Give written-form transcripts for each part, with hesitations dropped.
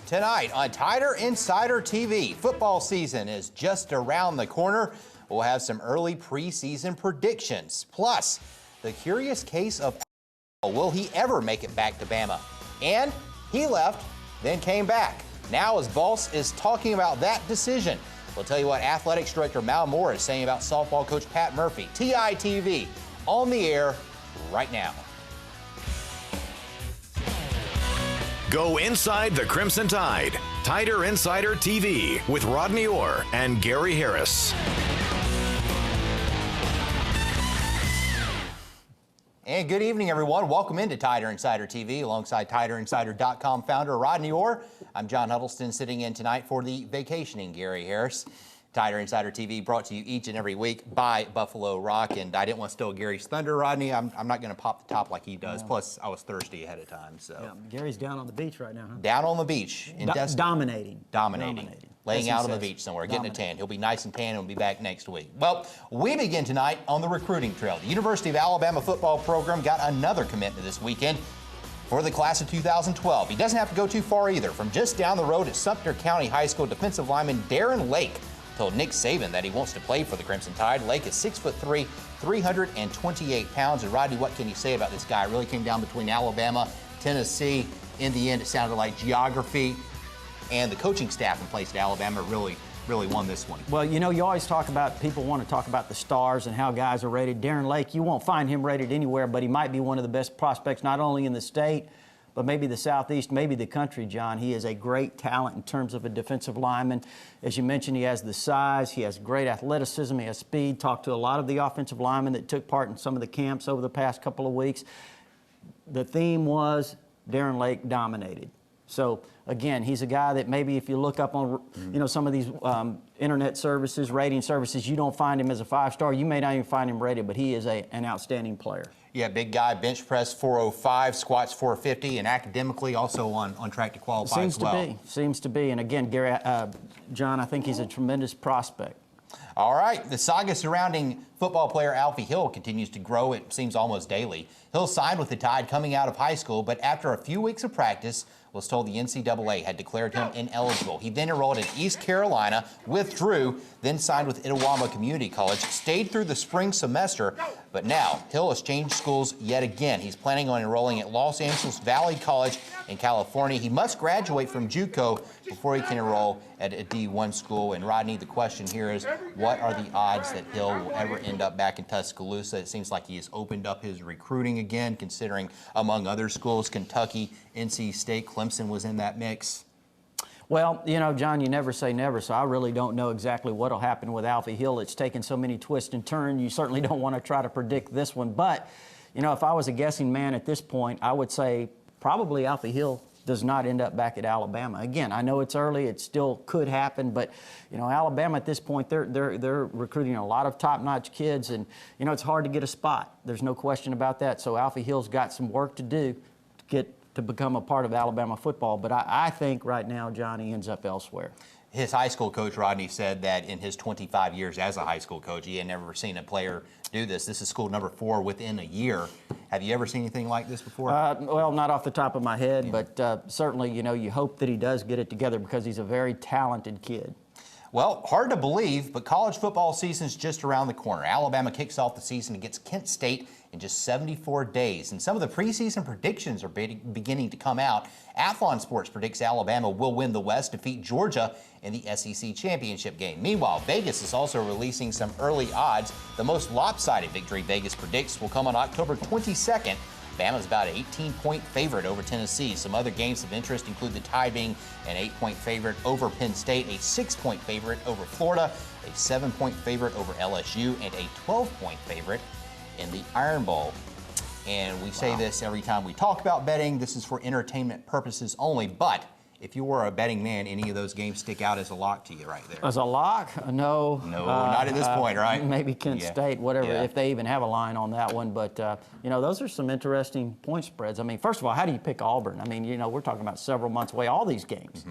Tonight on Tider Insider TV, football season is just around the corner. We'll have some early preseason predictions. Plus, the curious case of will he ever make it back to Bama? And he left, then came back. Now his boss is talking about that decision. We'll tell you what Athletics Director Mal Moore is saying about softball coach Pat Murphy. TITV on the air right now. Go inside the Crimson Tide. Tider Insider TV with Rodney Orr and Gary Harris. And good evening, everyone. Welcome into Tider Insider TV alongside TiderInsider.com founder Rodney Orr. I'm John Huddleston sitting in tonight for the vacationing Gary Harris. Tider Insider TV brought to you each and every week by Buffalo Rock, and I didn't want to steal Gary's thunder, Rodney. I'm not going to pop the top like he does. Plus, I was thirsty ahead of time. So Gary's down on the beach right now, huh? Down on the beach. Dominating. Laying out on the beach somewhere, getting a tan. He'll be nice and tan and we'll be back next week. Well, we begin tonight on the recruiting trail. The University of Alabama football program got another commitment this weekend for the class of 2012. He doesn't have to go too far either. From just down the road at Sumter County High School, defensive lineman Darren Lake told Nick Saban that he wants to play for the Crimson Tide. Lake is 6'3", 328 pounds. And Rodney, what can you say about this guy? It really came down between Alabama, Tennessee. In the end, it sounded like geography and the coaching staff in place at Alabama really won this one. Well, you know, you always talk about, people want to talk about the stars and how guys are rated. Darren Lake, you won't find him rated anywhere, but he might be one of the best prospects, not only in the state, but maybe the Southeast, maybe the country, John. He is a great talent in terms of a defensive lineman. As you mentioned, he has the size, he has great athleticism, he has speed. Talked to a lot of the offensive linemen that took part in some of the camps over the past couple of weeks. The theme was Darren Lake dominated. So, again, he's a guy that maybe if you look up on, you know, some of these internet services, rating services, you don't find him as a 5-star. You may not even find him rated, but he is an outstanding player. Yeah, big guy, bench press 405, squats 450, and academically also on track to qualify as well. Seems to be. And again, Gary, John, I think he's a tremendous prospect. All right, the saga surrounding football player Alfie Hill continues to grow, it seems almost daily. Hill signed with the Tide coming out of high school, but after a few weeks of practice, was told the NCAA had declared him ineligible. He then enrolled at East Carolina, withdrew, then signed with Itawamba Community College, stayed through the spring semester, but now Hill has changed schools yet again. He's planning on enrolling at Los Angeles Valley College in California. He must graduate from JUCO before he can enroll at a D1 school. And Rodney, the question here is, what are the odds that Hill will ever end up back in Tuscaloosa? It seems like he has opened up his recruiting again, considering, among other schools, Kentucky, NC State, Clemson was in that mix. Well, you know, John, you never say never, so I really don't know exactly what will happen with Alfie Hill. It's taken so many twists and turns. You certainly don't want to try to predict this one. But, you know, if I was a guessing man at this point, I would say probably Alfie Hill does not end up back at Alabama. Again, I know it's early, it still could happen, but, you know, Alabama at this point, they're recruiting a lot of top-notch kids, and, you know, it's hard to get a spot. There's no question about that. So Alfie Hill's got some work to do to become a part of Alabama football. But I think right now, Johnny ends up elsewhere. His high school coach, Rodney, said that in his 25 years as a high school coach, he had never seen a player do this. This is school number 4 within a year. Have you ever seen anything like this before? Well, not off the top of my head, but certainly, you know, you hope that he does get it together because he's a very talented kid. Well, hard to believe, but college football season's just around the corner. Alabama kicks off the season against Kent State in just 74 days. And some of the preseason predictions are beginning to come out. Athlon Sports predicts Alabama will win the West, defeat Georgia in the SEC championship game. Meanwhile, Vegas is also releasing some early odds. The most lopsided victory Vegas predicts will come on October 22nd. Bama's about an 18-point favorite over Tennessee. Some other games of interest include the Tide being an 8-point favorite over Penn State, a 6-point favorite over Florida, a 7-point favorite over LSU, and a 12-point favorite in the Iron Bowl. And we say this every time we talk about betting. This is for entertainment purposes only, but if you were a betting man, any of those games stick out as a lock to you right there? As a lock? No. No, not at this point, right? Maybe Kent State, whatever, if they even have a line on that one. But, you know, those are some interesting point spreads. I mean, first of all, how do you pick Auburn? I mean, you know, we're talking about several months away, all these games.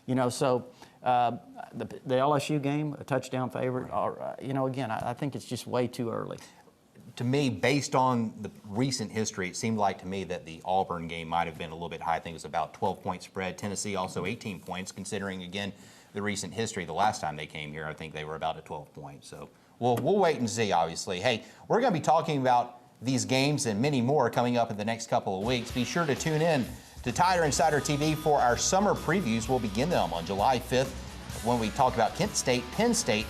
You know, so the LSU game, a touchdown favorite, you know, again, I think it's just way too early. to me, based on the recent history, it seemed like to me that the Auburn game might have been a little bit high. I think it was about 12-point spread. Tennessee also 18 points, considering, again, the recent history. The last time they came here, I think they were about a 12 point. So we'll wait and see, obviously. Hey, we're going to be talking about these games and many more coming up in the next couple of weeks. Be sure to tune in to Tider Insider TV for our summer previews. We'll begin them on July 5th when we talk about Kent State, Penn State,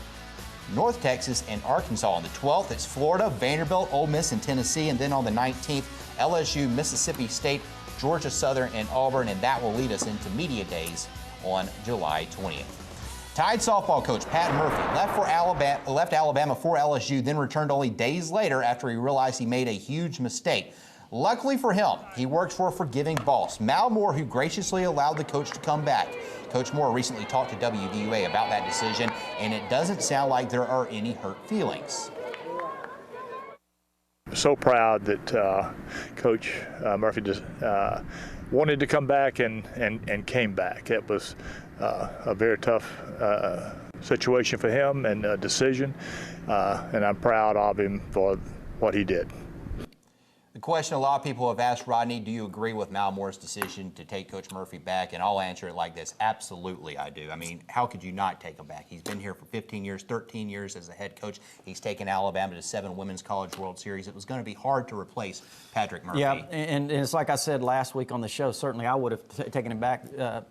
North Texas, and Arkansas. On the 12th, it's Florida, Vanderbilt, Ole Miss, and Tennessee. And then on the 19th, LSU, Mississippi State, Georgia Southern, and Auburn. And that will lead us into Media Days on July 20th. Tide softball coach Pat Murphy left Alabama for LSU, then returned only days later after he realized he made a huge mistake. Luckily for him, he works for a forgiving boss, Mal Moore, who graciously allowed the coach to come back. Coach Moore recently talked to WVUA about that decision, and it doesn't sound like there are any hurt feelings. So proud that Coach Murphy just wanted to come back and came back. It was a very tough situation for him and a decision, and I'm proud of him for what he did. The question a lot of people have asked, Rodney, do you agree with Mal Moore's decision to take Coach Murphy back? And I'll answer it like this. Absolutely, I do. I mean, how could you not take him back? He's been here for 15 years, 13 years as a head coach. He's taken Alabama to 7 Women's College World Series. It was going to be hard to replace Patrick Murphy. Yeah, and it's like I said last week on the show, certainly I would have taken him back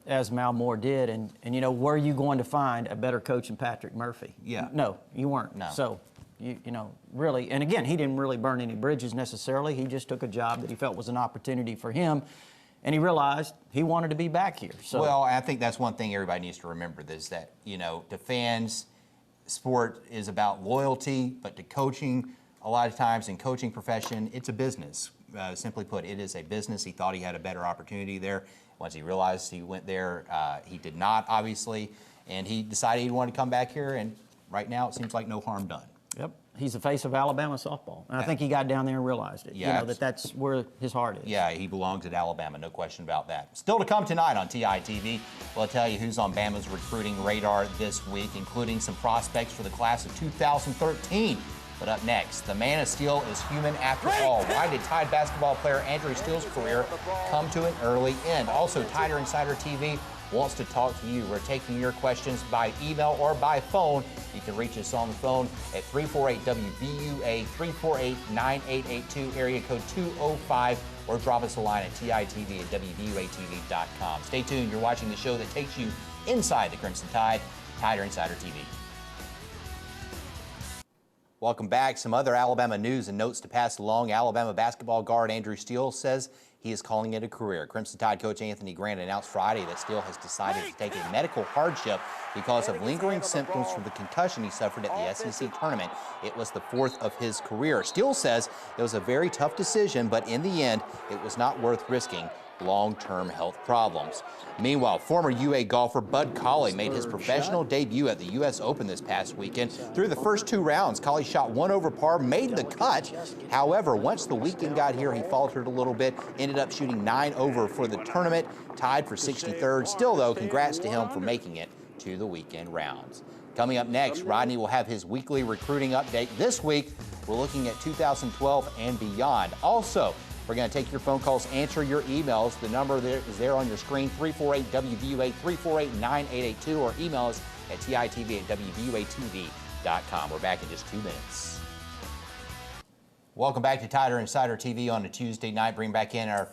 as Mal Moore did. And, you know, were you going to find a better coach than Patrick Murphy? Yeah. No, you weren't. No. So, you know, really, and again, he didn't really burn any bridges necessarily. He just took a job that he felt was an opportunity for him, and he realized he wanted to be back here. So, well, I think that's one thing everybody needs to remember is that, you know, to fans, sport is about loyalty, but to coaching, a lot of times in coaching profession, it's a business. Simply put, it is a business. He thought he had a better opportunity there. Once he realized he went there, he did not, obviously, and he decided he wanted to come back here, and right now it seems like no harm done. Yep, he's the face of Alabama softball. And I think he got down there and realized it. Yeah, you know, that's where his heart is. Yeah, he belongs at Alabama, no question about that. Still to come tonight on TITV, we'll tell you who's on Bama's recruiting radar this week, including some prospects for the class of 2013. But up next, the man of steel is human after all. Why did Tide basketball player Andrew Steele's career come to an early end? Also, Tider Insider TV wants to talk to you. We're taking your questions by email or by phone. You can reach us on the phone at 348-WVUA, 348-9882, area code 205, or drop us a line at TITV at WVUATV.com. Stay tuned. You're watching the show that takes you inside the Crimson Tide, Tider Insider TV. Welcome back. Some other Alabama news and notes to pass along. Alabama basketball guard Andrew Steele says he is calling it a career. Crimson Tide coach Anthony Grant announced Friday that Steele has decided to take a medical hardship because of lingering symptoms from the concussion he suffered at the SEC tournament. It was the 4th of his career. Steele says it was a very tough decision, but in the end, it was not worth risking long-term health problems. Meanwhile, former UA golfer Bud Colley made his professional debut at the U.S. Open this past weekend. Through the first 2 rounds, Colley shot 1 over par, made the cut. However, once the weekend got here, he faltered a little bit, ended up shooting 9 over for the tournament, tied for 63rd. Still, though, congrats to him for making it to the weekend rounds. Coming up next, Rodney will have his weekly recruiting update. This week, we're looking at 2012 and beyond. Also, we're going to take your phone calls, answer your emails. The number there is there on your screen, 348-WVUA, 348-9882, or email us at TITV at WVUATV.com. We're back in just 2 minutes. Welcome back to Tider Insider TV on a Tuesday night. Bring back in our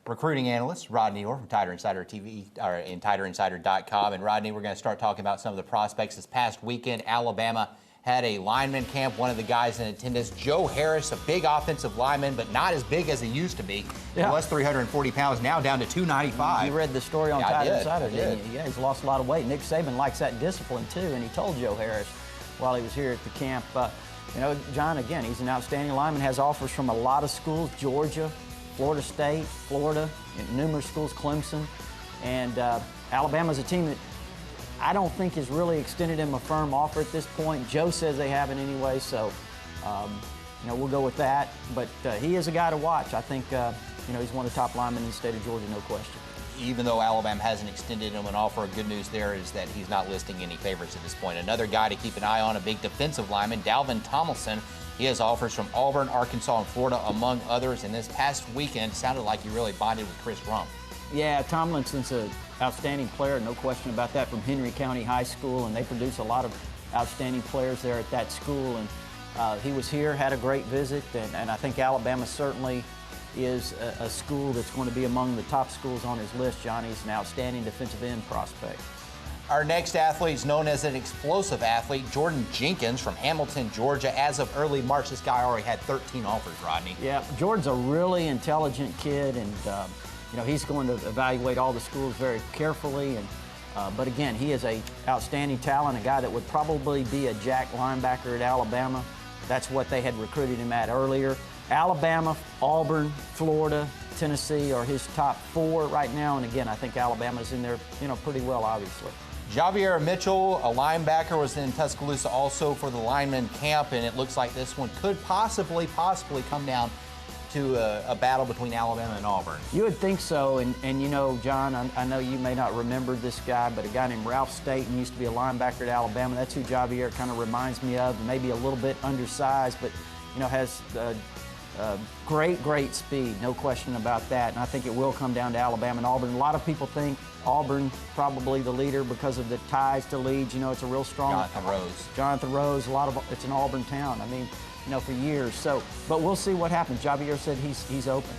recruiting analyst, Rodney Orr from Tider Insider TV, or in TiderInsider.com. And Rodney, we're going to start talking about some of the prospects. This past weekend, Alabama had a lineman camp. One of the guys in attendance, Joe Harris, a big offensive lineman, but not as big as he used to be. Yeah. He was 340 pounds, now down to 295. You read the story on Tider Insider, I didn't you? Yeah, he's lost a lot of weight. Nick Saban likes that discipline, too, and he told Joe Harris while he was here at the camp, you know, John, again, he's an outstanding lineman, has offers from a lot of schools, Georgia, Florida State, Florida, numerous schools, Clemson, and Alabama's a team that I don't think has really extended him a firm offer at this point. Joe says they haven't anyway, so you know, we'll go with that. But he is a guy to watch. I think you know, he's one of the top linemen in the state of Georgia, no question. Even though Alabama hasn't extended him an offer, good news there is that he's not listing any favorites at this point. Another guy to keep an eye on, a big defensive lineman, Dalvin Tomlinson, He has offers from Auburn, Arkansas, and Florida, among others. And this past weekend, sounded like he really bonded with Chris Rump. Yeah, Tomlinson's an outstanding player, no question about that, from Henry County High School, and they produce a lot of outstanding players there at that school. And he was here, had a great visit, and I think Alabama certainly is a school that's going to be among the top schools on his list. Johnny's an outstanding defensive end prospect. Our next athlete is known as an explosive athlete, Jordan Jenkins from Hamilton, Georgia. As of early March, this guy already had 13 offers, Rodney. Yeah, Jordan's a really intelligent kid, and you know, he's going to evaluate all the schools very carefully. But again, he is a outstanding talent, a guy that would probably be a jack linebacker at Alabama. That's what they had recruited him at earlier. Alabama, Auburn, Florida, Tennessee are his top 4 right now. And again, I think Alabama's in there, you know, pretty well, obviously. Javier Mitchell, a linebacker, was in Tuscaloosa also for the lineman camp, and it looks like this one could possibly come down to a battle between Alabama and Auburn. You would think so, and you know, John, I know you may not remember this guy, but a guy named Ralph Staten used to be a linebacker at Alabama. That's who Javier kind of reminds me of, maybe a little bit undersized, but you know, has great speed, no question about that. And I think it will come down to Alabama and Auburn. A lot of people think Auburn probably the leader because of the ties to Leeds. You know, it's a real strong. Jonathan Rose. It's an Auburn town. I mean, you know, for years. So, but we'll see what happens. Javier said he's open.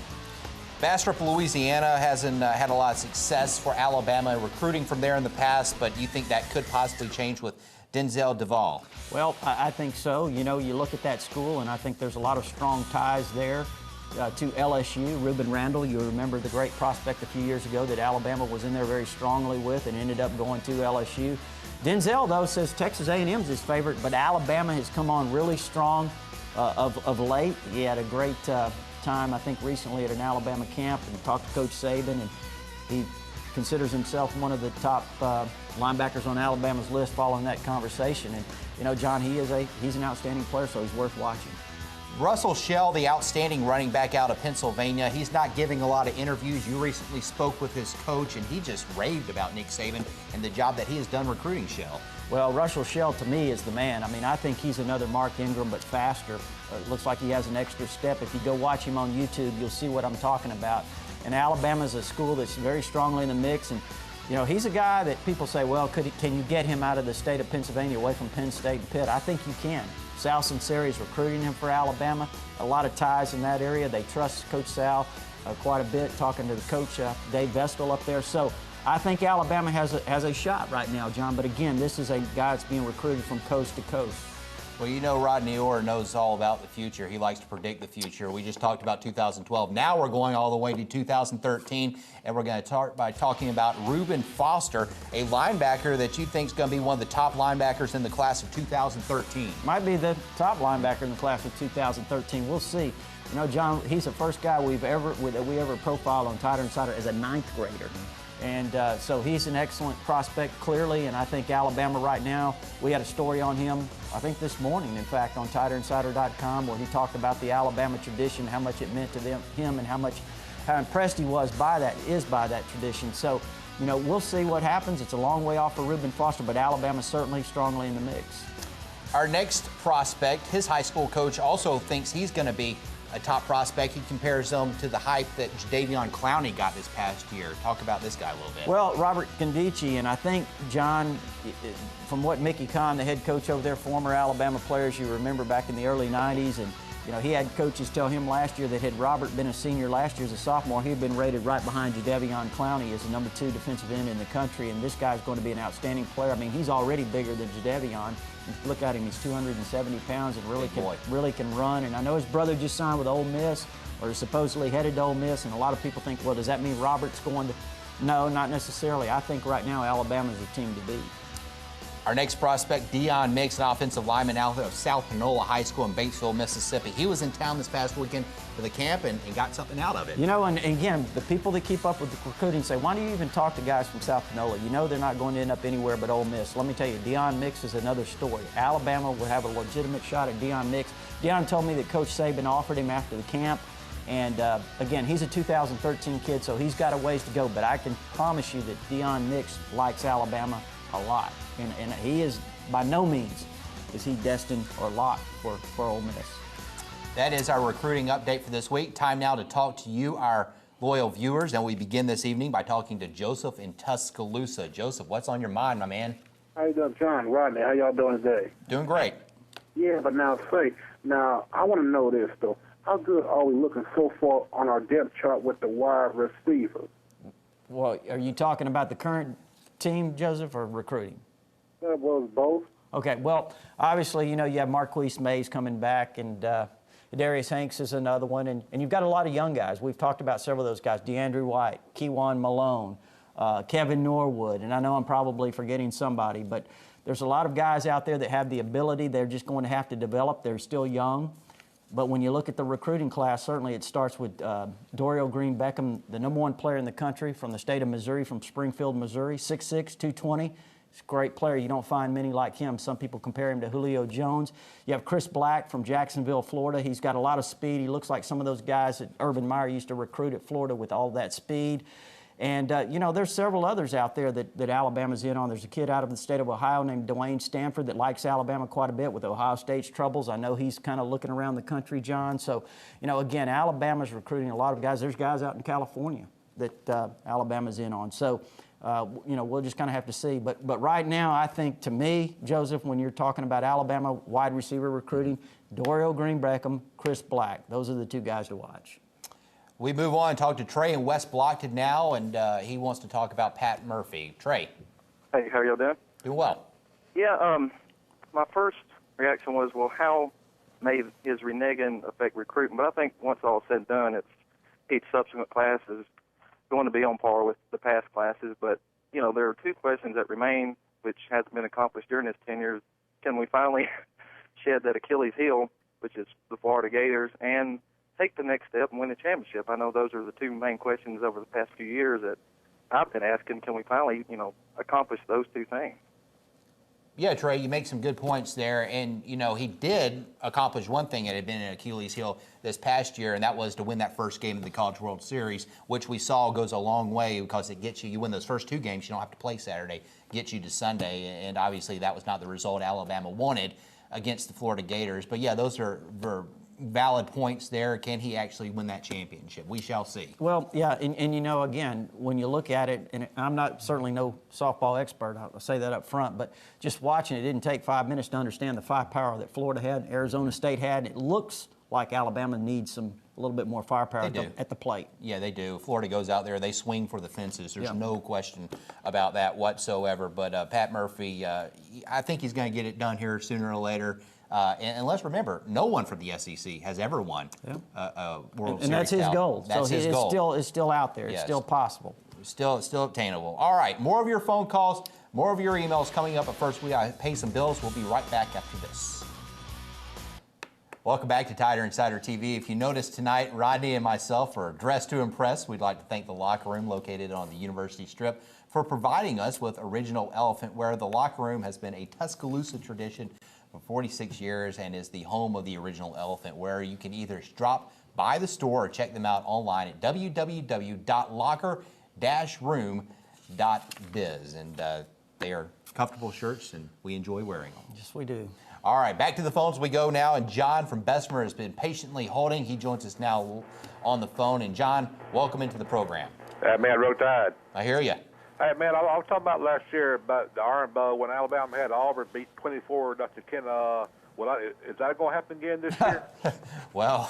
Bastrop, Louisiana hasn't had a lot of success for Alabama recruiting from there in the past, but you think that could possibly change with Denzel Duval? Well, I think so. You know, you look at that school, and I think there's a lot of strong ties there to LSU. Reuben Randall, you remember the great prospect a few years ago that Alabama was in there very strongly with and ended up going to LSU. Denzel, though, says Texas A&M's his favorite, but Alabama has come on really strong of late. He had a great time, I think, recently at an Alabama camp and talked to Coach Saban, and he considers himself one of the top linebackers on Alabama's list following that conversation. And, you know, John, he's an outstanding player, so he's worth watching. Russell Shell, the outstanding running back out of Pennsylvania, he's not giving a lot of interviews. You recently spoke with his coach, and he just raved about Nick Saban and the job that he has done recruiting Shell. Well, Russell Shell, to me, is the man. I mean, I think he's another Mark Ingram, but faster. It looks like he has an extra step. If you go watch him on YouTube, you'll see what I'm talking about. And Alabama's a school that's very strongly in the mix. And, you know, he's a guy that people say, well, can you get him out of the state of Pennsylvania, away from Penn State and Pitt? I think you can. Sal Sinceri is recruiting him for Alabama. A lot of ties in that area. They trust Coach Sal quite a bit, talking to the coach, Dave Vestal, up there. So I think Alabama has a shot right now, John. But again, this is a guy that's being recruited from coast to coast. Well, you know, Rodney Orr knows all about the future. He likes to predict the future. We just talked about 2012. Now we're going all the way to 2013, and we're going to start by talking about Reuben Foster, a linebacker that you think is going to be one of the top linebackers in the class of 2013. Might be the top linebacker in the class of 2013. We'll see. You know, John, he's the first guy we ever profiled on Tighter Insider as a 9th grader. And so he's an excellent prospect, clearly, and I think Alabama right now, we had a story on him, I think this morning, in fact, on TighterInsider.com, where he talked about the Alabama tradition, how much it meant to him, and how impressed he was by that tradition. So, you know, we'll see what happens. It's a long way off for Reuben Foster, but Alabama's certainly strongly in the mix. Our next prospect, his high school coach also thinks he's going to be a top prospect. He compares them to the hype that Jadeveon Clowney got this past year. Talk about this guy a little bit. Well, Robert Condici, and I think, John, from what Mickey Kahn, the head coach over there, former Alabama players, you remember back in the early 90s, and you know, he had coaches tell him last year that had Robert been a senior last year as a sophomore, he had been rated right behind Jadeveon Clowney as the #2 defensive end in the country, and this guy's going to be an outstanding player. I mean, he's already bigger than Jadeveon. Look at him, he's 270 pounds and really can run. And I know his brother just signed with Ole Miss, or is supposedly headed to Ole Miss, and a lot of people think, well, does that mean Robert's going to? No, not necessarily. I think right now Alabama's the team to beat. Our next prospect, Deion Mix, an offensive lineman out of South Panola High School in Batesville, Mississippi. He was in town this past weekend for the camp and got something out of it. You know, and again, the people that keep up with the recruiting say, why do you even talk to guys from South Panola? You know they're not going to end up anywhere but Ole Miss. Let me tell you, Deion Mix is another story. Alabama will have a legitimate shot at Deion Mix. Deion told me that Coach Saban offered him after the camp. And again, he's a 2013 kid, so he's got a ways to go. But I can promise you that Deion Mix likes Alabama a lot. And he is, by no means, is he destined or locked for Ole Miss. That is our recruiting update for this week. Time now to talk to you, our loyal viewers. And we begin this evening by talking to Joseph in Tuscaloosa. Joseph, what's on your mind, my man? How you doing, John? Rodney, how y'all doing today? Doing great. Yeah, but now I want to know this, though. How good are we looking so far on our depth chart with the wide receivers? Well, are you talking about the current team, Joseph, or recruiting? That was both. Okay, well, obviously, you have Marquise Mays coming back, and Darius Hanks is another one, and you've got a lot of young guys. We've talked about several of those guys, DeAndre White, Kewan Malone, Kevin Norwood, and I know I'm probably forgetting somebody, but there's a lot of guys out there that have the ability. They're just going to have to develop. They're still young. But when you look at the recruiting class, certainly it starts with Dorial Green Beckham, the #1 player in the country from the state of Missouri, from Springfield, Missouri, 6'6", 220. He's a great player. You don't find many like him. Some people compare him to Julio Jones. You have Chris Black from Jacksonville, Florida. He's got a lot of speed. He looks like some of those guys that Urban Meyer used to recruit at Florida with all that speed. And, there's several others out there that Alabama's in on. There's a kid out of the state of Ohio named Dwayne Stanford that likes Alabama quite a bit with Ohio State's troubles. I know he's kind of looking around the country, John. So, again, Alabama's recruiting a lot of guys. There's guys out in California that Alabama's in on. So, we'll just kind of have to see. But right now, I think, to me, Joseph, when you're talking about Alabama wide receiver recruiting, Dorial Green Beckham, Chris Black, those are the two guys to watch. We move on and talk to Trey in West Blockton now, and he wants to talk about Pat Murphy. Trey. Hey, how y'all doing? Doing well. Yeah, my first reaction was, well, how may his reneging affect recruiting? But I think once all said and done, each subsequent class is going to be on par with the past classes. But, there are two questions that remain, which hasn't been accomplished during his tenure. Can we finally shed that Achilles heel, which is the Florida Gators, and take the next step and win the championship? I know those are the two main questions over the past few years that I've been asking. Can we finally, accomplish those two things? Yeah, Trey, you make some good points there. And, he did accomplish one thing that had been an Achilles heel this past year, and that was to win that first game of the College World Series, which we saw goes a long way because it gets you win those first two games, you don't have to play Saturday, gets you to Sunday. And obviously that was not the result Alabama wanted against the Florida Gators. But, yeah, those are valid points there. Can he actually win that championship? We shall see. Well, yeah, and again, when you look at it, and I'm not certainly no softball expert, I'll say that up front, but just watching it didn't take 5 minutes to understand the firepower that Florida had, Arizona State had. It looks like Alabama needs a little bit more firepower at the plate. Yeah, they do. Florida goes out there, they swing for the fences. There's no question about that whatsoever. But Pat Murphy, I think he's going to get it done here sooner or later. And let's remember, no one from the SEC has ever won a World Series. And that's his goal. That's his goal. It's still out there. It's still possible. Still obtainable. All right, more of your phone calls, more of your emails coming up. But first, we got to pay some bills. We'll be right back after this. Welcome back to Tider Insider TV. If you noticed tonight, Rodney and myself are dressed to impress. We'd like to thank the Locker Room located on the University Strip for providing us with original elephant wear. The Locker Room has been a Tuscaloosa tradition for 46 years and is the home of the original elephant wear. You can either drop by the store or check them out online at www.locker-room.biz. And they are comfortable shirts, and we enjoy wearing them. Yes, we do. All right, back to the phones we go now, and John from Bessemer has been patiently holding. He joins us now on the phone. And John, welcome into the program. Man, Roll Tide. I hear you. Hey, man, I was talking about last year about the Iron Bowl when Alabama had Auburn beat 24-10. Is that going to happen again this year? Well,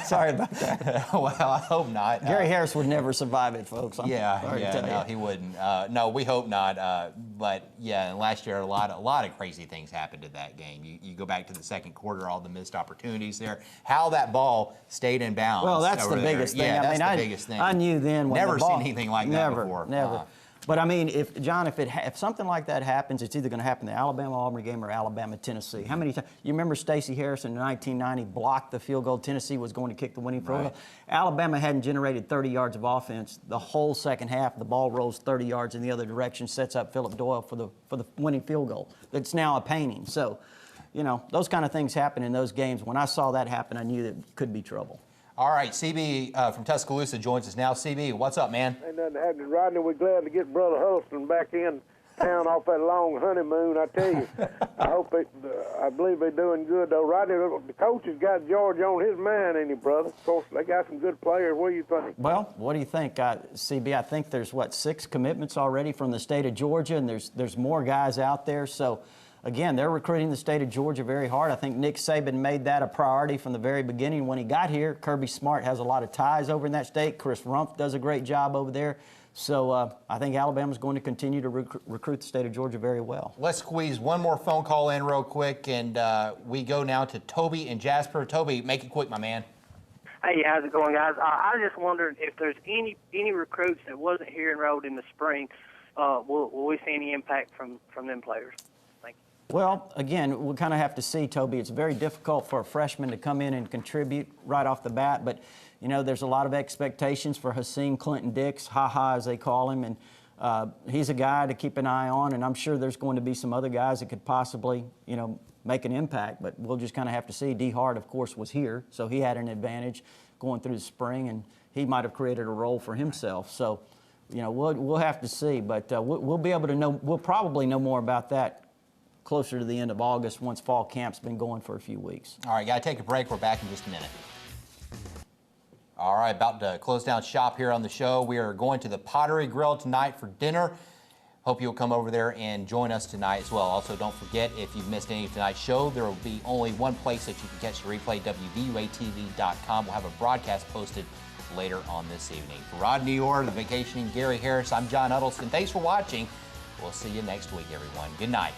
sorry about that. Well, I hope not. Gary Harris would never survive it, folks. No, he wouldn't. No, we hope not. But yeah, and last year a lot of crazy things happened in that game. You go back to the second quarter, all the missed opportunities there. How that ball stayed in bounds. Well, that's the biggest thing. Yeah, that's the biggest thing. I knew then when never the ball, seen anything like that before. Never. But I mean, if something like that happens, it's either going to happen in the Alabama-Auburn game or Alabama-Tennessee. How many times? You remember Stacey Harrison in 1990 blocked the field goal. Tennessee was going to kick the winning field goal. Alabama hadn't generated 30 yards of offense the whole second half. The ball rolls 30 yards in the other direction, sets up Phillip Doyle for the winning field goal. That's now a painting. So, those kind of things happen in those games. When I saw that happen, I knew that could be trouble. All right, CB from Tuscaloosa joins us now. CB, what's up, man? Ain't nothing happening, Rodney. We're glad to get Brother Huddleston back in town off that long honeymoon. I tell you, I believe they're doing good though. Rodney, the coach has got Georgia on his mind, ain't he, brother? Of course, they got some good players. What do you think? Well, what do you think, CB? I think there's 6 commitments already from the state of Georgia, and there's more guys out there. So, again, they're recruiting the state of Georgia very hard. I think Nick Saban made that a priority from the very beginning when he got here. Kirby Smart has a lot of ties over in that state. Chris Rumpf does a great job over there. So I think Alabama's going to continue to recruit the state of Georgia very well. Let's squeeze one more phone call in real quick, and we go now to Toby and Jasper. Toby, make it quick, my man. Hey, how's it going, guys? I just wondered if there's any recruits that wasn't here enrolled in the spring. Will we see any impact from them players? Thank you. Well, again, we'll kind of have to see, Toby. It's very difficult for a freshman to come in and contribute right off the bat, but you know, there's a lot of expectations for Hakeem Clinton-Dix, Ha-Ha as they call him, and he's a guy to keep an eye on, and I'm sure there's going to be some other guys that could possibly, you know, make an impact, but we'll just kind of have to see. D. Hart, of course, was here, so he had an advantage going through the spring, and he might have created a role for himself. So, you know, we'll have to see, but we'll be able to know. We'll probably know more about that closer to the end of August once fall camp's been going for a few weeks. All right, got to take a break. We're back in just a minute. All right, about to close down shop here on the show. We are going to the Pottery Grill tonight for dinner. Hope you'll come over there and join us tonight as well. Also, don't forget, if you've missed any of tonight's show, there will be only one place that you can catch the replay, WVUATV.com. We'll have a broadcast posted later on this evening. For Rodney Orr, the vacationing Gary Harris, I'm John Huddleston. Thanks for watching. We'll see you next week, everyone. Good night.